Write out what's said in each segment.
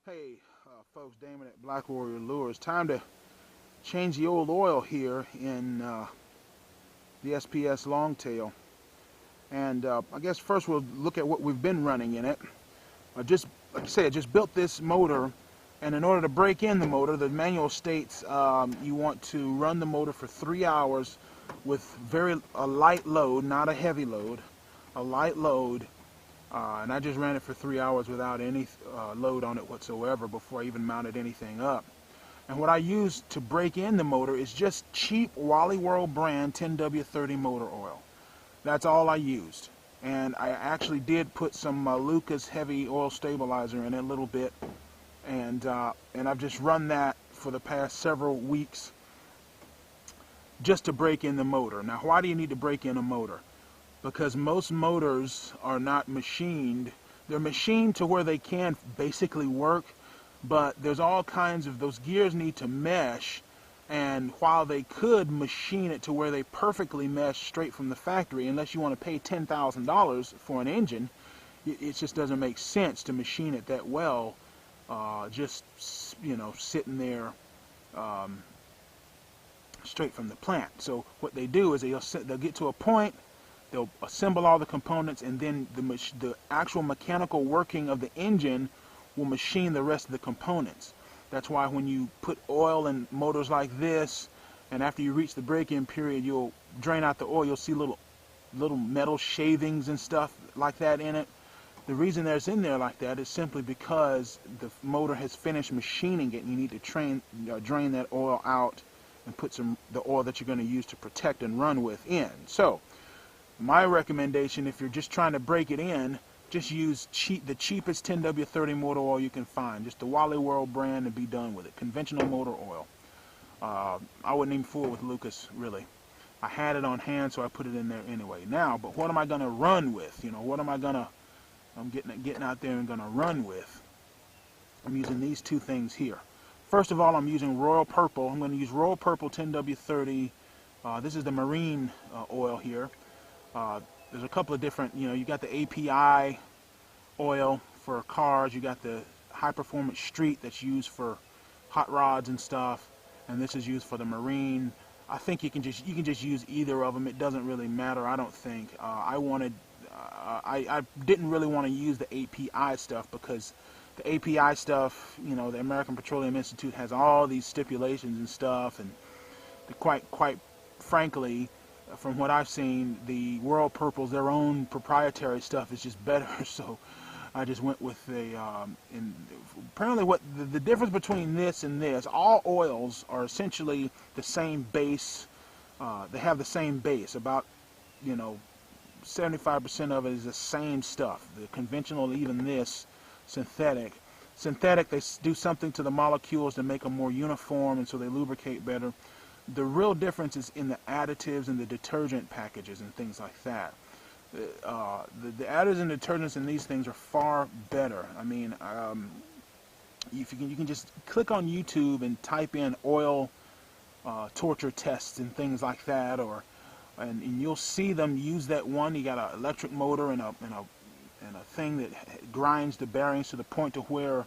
Hey, folks, Damon at Black Warrior Lures. Time to change the old oil here in the SPS Longtail. And I guess first we'll look at what we've been running in it. Like I said, I just built this motor, and in order to break in the motor, the manual states you want to run the motor for 3 hours with a light load, not a heavy load, a light load. And I just ran it for 3 hours without any load on it whatsoever before I even mounted anything up. And what I used to break in the motor is just cheap Wally World brand 10W30 motor oil. That's all I used. And I actually did put some Lucas heavy oil stabilizer in it a little bit. And I've just run that for the past several weeks just to break in the motor. Now, why do you need to break in a motor? Because most motors are not machined. They're machined to where they can basically work, but there's all kinds of, those gears need to mesh, and while they could machine it to where they perfectly mesh straight from the factory, unless you want to pay $10,000 for an engine, it just doesn't make sense to machine it that well, just, you know, sitting there straight from the plant. So what they do is they'll get to a point, they'll assemble all the components, and then the actual mechanical working of the engine will machine the rest of the components. That's why when you put oil in motors like this, and after you reach the break-in period, you'll drain out the oil, you'll see little metal shavings and stuff like that in it. The reason there's in there like that is simply because the motor has finished machining it, and you need to drain that oil out and put the oil that you're going to use to protect and run with in. So my recommendation, if you're just trying to break it in, just use the cheapest 10W30 motor oil you can find. Just the Wally World brand, and be done with it. Conventional motor oil. I wouldn't even fool with Lucas, really. I had it on hand, so I put it in there anyway. Now, but what am I going to run with? You know, what am I going to, I'm getting out there and going to run with? I'm using these two things here. First of all, I'm using Royal Purple. I'm going to use Royal Purple 10W30. This is the marine oil here. There's a couple of different, you know, you got the API oil for cars, you got the high performance street that's used for hot rods and stuff, and this is used for the marine. I think you can just use either of them. It doesn't really matter, I don't think. I didn't really want to use the API stuff because the API stuff, you know, the American Petroleum Institute has all these stipulations and stuff, and quite frankly, from what I've seen, the World Purple's, their own proprietary stuff is just better. So I just went with apparently what the difference between this and this, all oils are essentially the same base. They have the same base. About, you know, 75% of it is the same stuff. The conventional, even this, synthetic. Synthetic, they do something to the molecules to make them more uniform, and so they lubricate better. The real difference is in the additives and the detergent packages and things like that. The additives and detergents in these things are far better. I mean, if you can just click on YouTube and type in oil torture tests and things like that, and you'll see them use that one. You got an electric motor and a thing that grinds the bearings to the point to where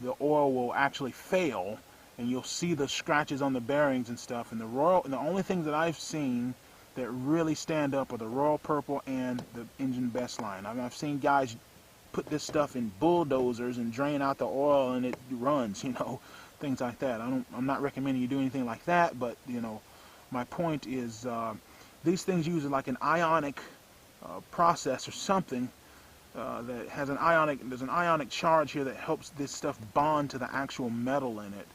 the oil will actually fail. And you'll see the scratches on the bearings and stuff. And the only things that I've seen that really stand up are the Royal Purple and the engine BestLine. I mean, I've seen guys put this stuff in bulldozers and drain out the oil, and it runs, you know, things like that. I'm not recommending you do anything like that, but, you know, my point is these things use like an ionic process or something that has there's an ionic charge here that helps this stuff bond to the actual metal in it.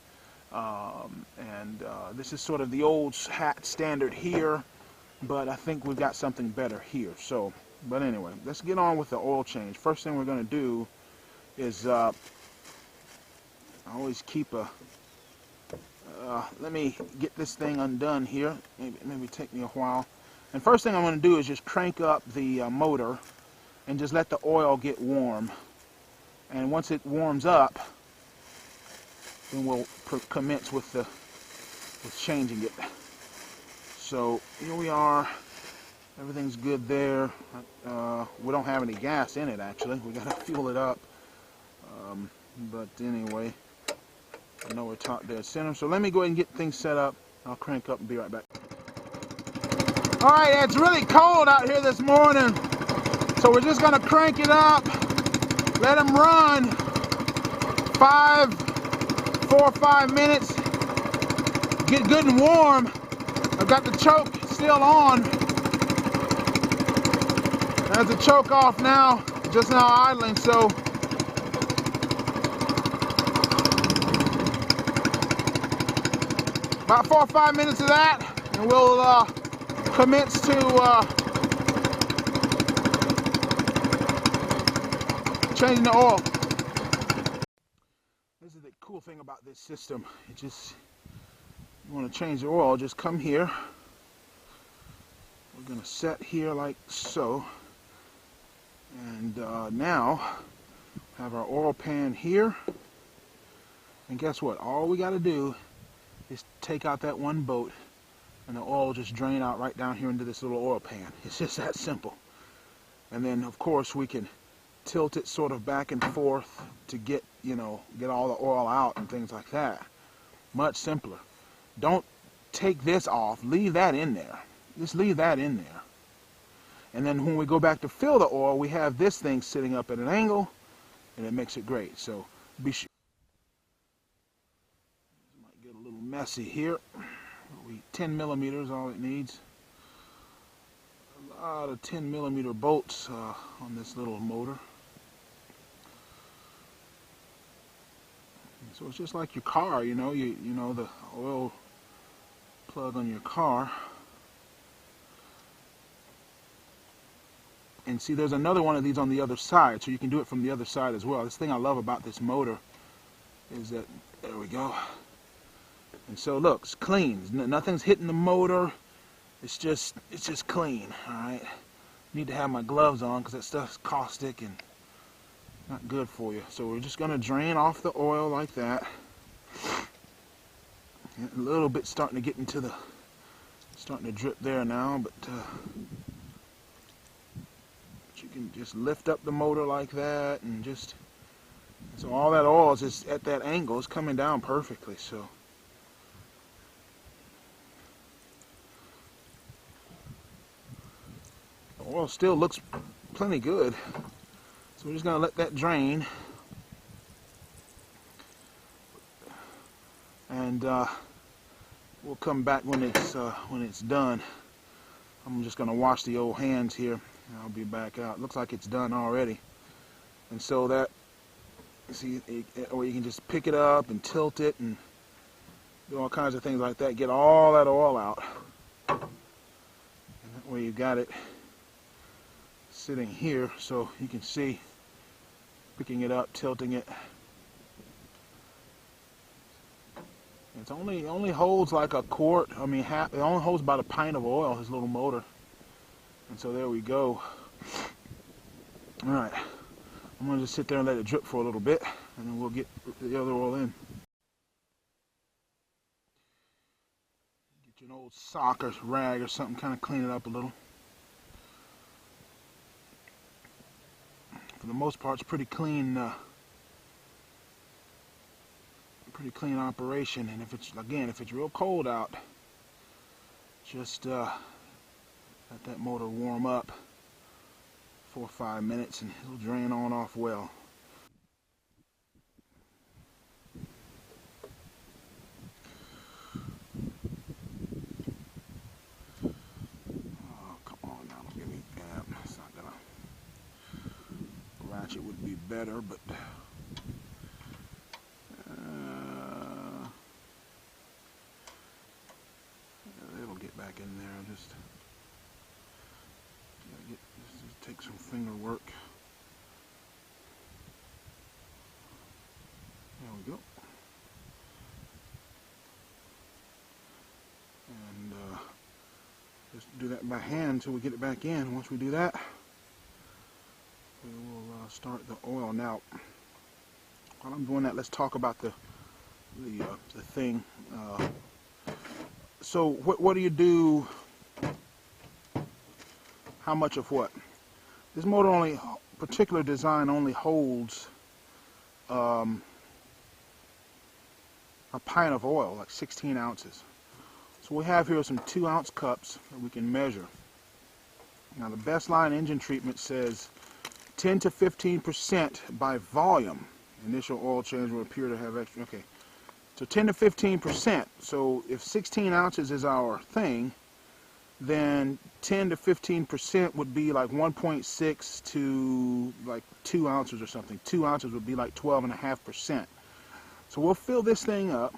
This is sort of the old hat standard here, but I think we've got something better here. So, but anyway, let's get on with the oil change. First thing we're going to do is I always keep let me get this thing undone here. Maybe take me a while. And first thing I'm going to do is just crank up the motor and just let the oil get warm. And once it warms up, then we'll commence with changing it. So here we are. Everything's good there. We don't have any gas in it, actually. We got to fuel it up. But anyway, I know we're top dead center. So let me go ahead and get things set up. I'll crank up and be right back. All right, it's really cold out here this morning. So we're just gonna crank it up, let them run 4 or 5 minutes, get good and warm. I've got the choke still on. There's the choke off now, just now idling, so about 4 or 5 minutes of that, and we'll commence to changing the oil. This is the cool thing about this system. It just, you want to change the oil, just come here. We're going to set here like so. And now have our oil pan here. And guess what? All we got to do is take out that one boat, and the oil will just drain out right down here into this little oil pan. It's just that simple. And then of course we can tilt it sort of back and forth to get, you know, get all the oil out and things like that. Much simpler. Don't take this off, leave that in there. Just leave that in there. And then when we go back to fill the oil, we have this thing sitting up at an angle, and it makes it great. So be sure. Might get a little messy here. 10 millimeters, all it needs. A lot of 10 millimeter bolts on this little motor. So it's just like your car, you know, you know the oil plug on your car. And see, there's another one of these on the other side, so you can do it from the other side as well. This thing I love about this motor is that, there we go. And so look, it's clean. Nothing's hitting the motor. It's just clean, all right? Need to have my gloves on because that stuff's caustic and not good for you. So we're just gonna drain off the oil like that. A little bit starting to get into the, starting to drip there now, but you can just lift up the motor like that, and just, so all that oil is just at that angle. It's coming down perfectly. So the oil still looks plenty good. So we're just gonna let that drain, and we'll come back when it's done. I'm just gonna wash the old hands here. I'll be back out. Looks like it's done already. And so that, see, or you can just pick it up and tilt it and do all kinds of things like that. Get all that oil out. And that way you got it sitting here, so you can see, picking it up, tilting it. It only holds like a quart. I mean, it only holds about a pint of oil, this little motor. And so there we go. All right, I'm gonna just sit there and let it drip for a little bit, and then we'll get the other oil in. Get you an old sock or rag or something, kind of clean it up a little. For the most part, it's pretty clean operation. And if it's, again, if it's real cold out, just let that motor warm up 4 or 5 minutes, and it'll drain on off well. Oh, come on now, don't give me that. It's not gonna, ratchet would be better, but it'll get back in there. Just take some finger work. There we go. And just do that by hand until we get it back in. Once we do that, we will start the oil. Now, while I'm doing that, let's talk about the thing. So what do you do? How much of what? This motor only, particular design only holds a pint of oil, like 16 ounces. So we have here some 2-ounce cups that we can measure. Now the BestLine engine treatment says 10 to 15% by volume. Initial oil change will appear to have extra. Okay, so 10 to 15%. So if 16 ounces is our thing, then 10 to 15% would be like 1.6 to like 2 ounces or something. 2 ounces would be like 12.5%. So we'll fill this thing up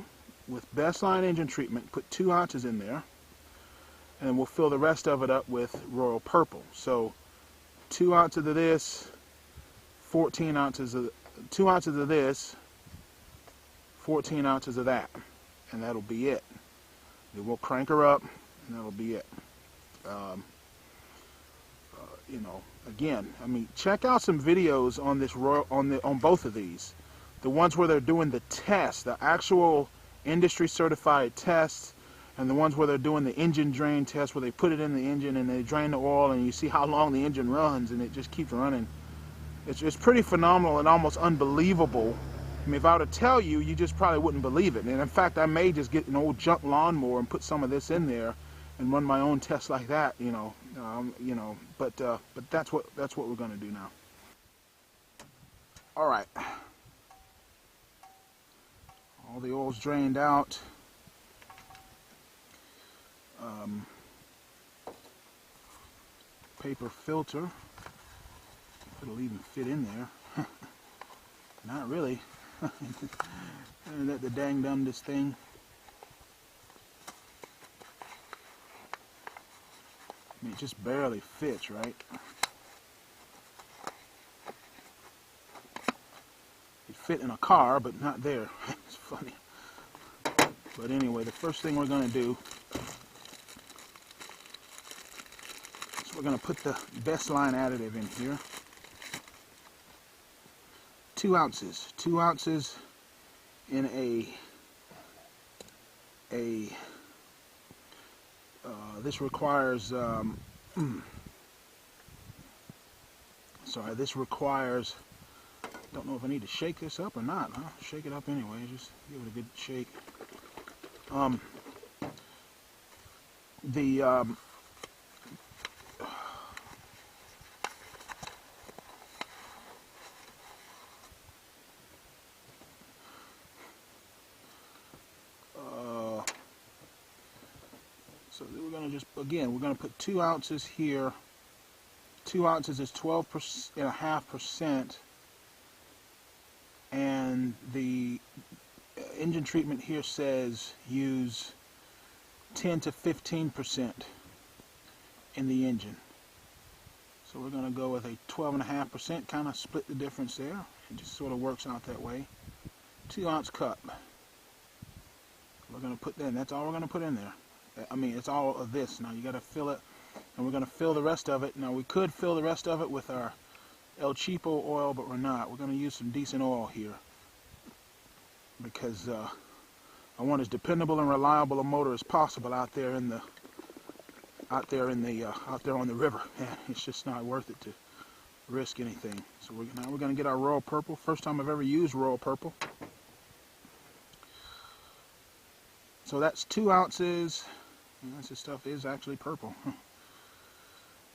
with BestLine engine treatment, put 2 ounces in there, and then we'll fill the rest of it up with Royal Purple. So 2 ounces of this, 14 ounces of 2 ounces of this, 14 ounces of that, and that'll be it. Then we'll crank her up, and that'll be it. You know, again, I mean, check out some videos on this on both of these. The ones where they're doing the tests, the actual industry certified tests, and the ones where they're doing the engine drain test, where they put it in the engine and they drain the oil, and you see how long the engine runs, and it just keeps running. It's pretty phenomenal and almost unbelievable. I mean, if I were to tell you, you just probably wouldn't believe it. And in fact, I may just get an old junk lawnmower and put some of this in there and run my own tests like that, you know. But that's what we're going to do now. All right. All the oil's drained out. Paper filter. It'll even fit in there. Not really. And that the dang dumbest thing. I mean, it just barely fits, right? It fit in a car, but not there. It's funny. But anyway, the first thing we're going to do is we're going to put the BestLine additive in here. 2 ounces. 2 ounces in this requires sorry, this requires, don't know if I need to shake this up or not. I'll shake it up anyway, just give it a good shake. So we're going to just, again, we're going to put 2 ounces here. 2 ounces is 12.5%. And the engine treatment here says use 10 to 15% in the engine. So we're going to go with a 12.5%, kind of split the difference there. It just sort of works out that way. 2 ounce cup. We're going to put that in. That's all we're going to put in there. I mean, it's all of this. Now you got to fill it, and we're going to fill the rest of it. Now we could fill the rest of it with our El Cheapo oil, but we're not. We're going to use some decent oil here because I want as dependable and reliable a motor as possible out there on the river. Man, it's just not worth it to risk anything. So now we're going to get our Royal Purple. First time I've ever used Royal Purple. So that's 2 ounces. This stuff is actually purple.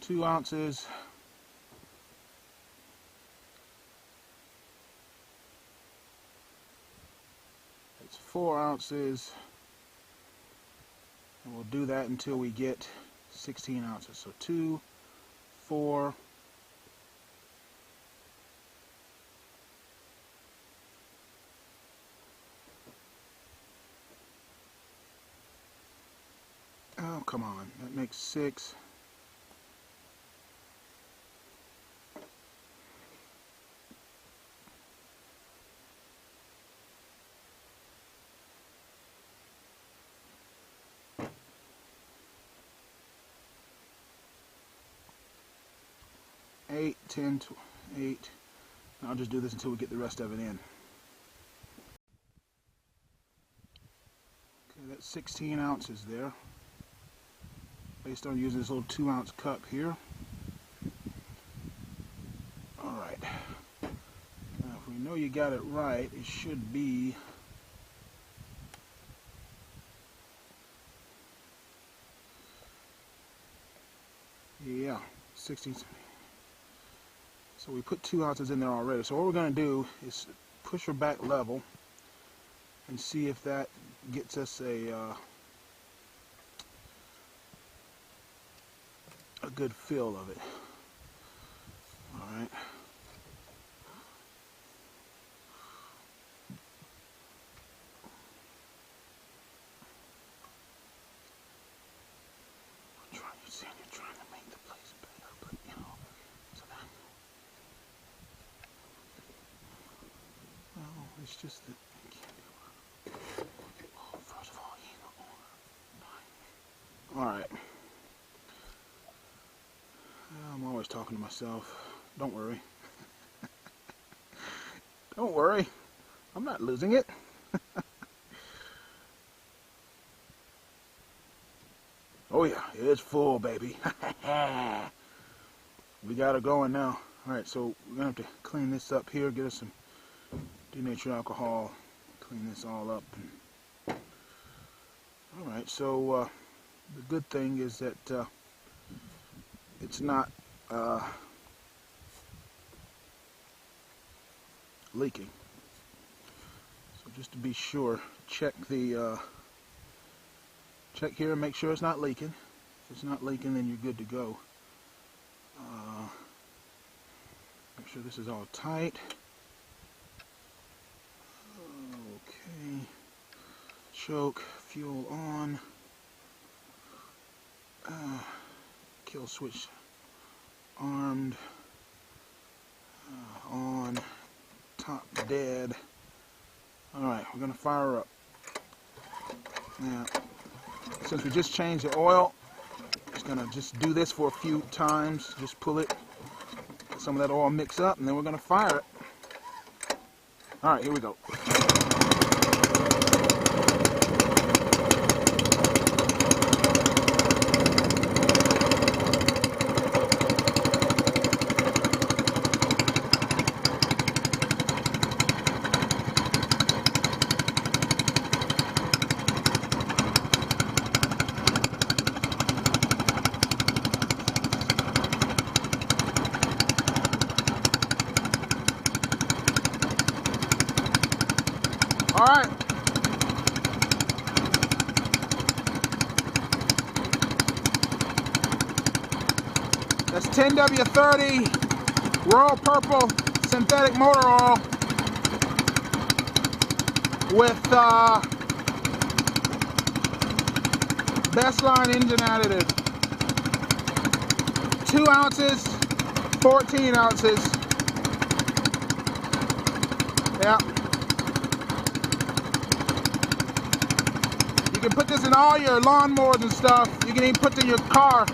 2 ounces. It's 4 ounces. And we'll do that until we get 16 ounces. So 2, 4. Oh, come on. That makes 6. Eight, 10, 8. I'll just do this until we get the rest of it in. Okay, that's 16 ounces there. Based on using this little 2 ounce cup here. Alright. Now if we know you you got it right, it should be yeah, 16. So we put 2 ounces in there already. So what we're going to do is push her back level and see if that gets us a good feel of it. All right. You're trying to make the place better, but you know, so that, well, it's just that I can't do it. Oh, first of all, you know. All right. I'm always talking to myself. Don't worry. Don't worry. I'm not losing it. Oh yeah, it's full, baby. We got her going now. Alright, so we're going to have to clean this up here, get us some denatured alcohol, clean this all up. Alright, so the good thing is that it's not leaking. So just to be sure, check the check here and make sure it's not leaking. If it's not leaking, then you're good to go. Make sure this is all tight. Okay. Choke, fuel on. Kill switch armed. On. Top dead. Alright, we're going to fire her up. Now, since we just changed the oil, just going to just do this for a few times. Just pull it, let some of that oil mix up, and then we're going to fire it. Alright, here we go. Alright. That's 10W30 Royal Purple synthetic motor oil with BestLine engine additive. 2 ounces, 14 ounces. Yeah. You can put this in all your lawnmowers and stuff. You can even put it in your car.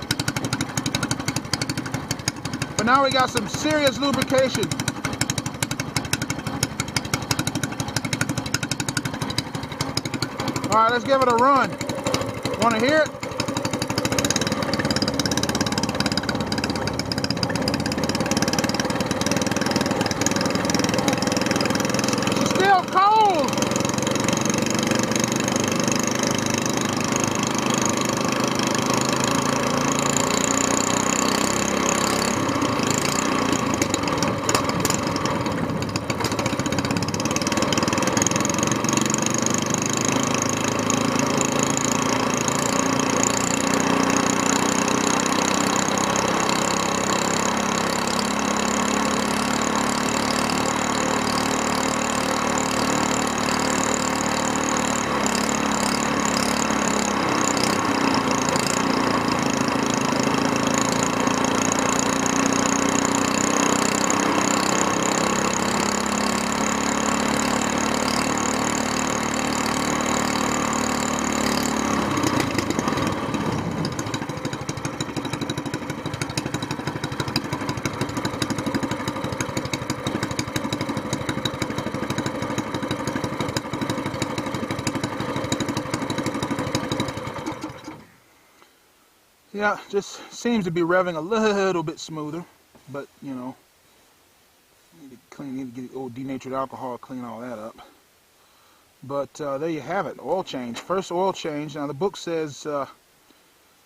But now we got some serious lubrication. Alright, let's give it a run. Want to hear it? She's still cold. Yeah, just seems to be revving a little bit smoother, but you know, need to get the old denatured alcohol, clean all that up. But there you have it, oil change. First oil change. Now the book says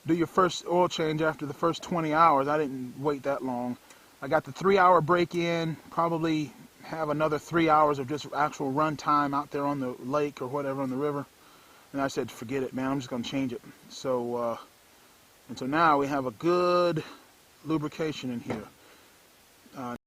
do your first oil change after the first 20 hours. I didn't wait that long. I got the 3-hour break in, probably have another 3 hours of just actual run time out there on the lake or whatever, on the river. And I said, forget it, man, I'm just going to change it. So, and so now we have a good lubrication in here.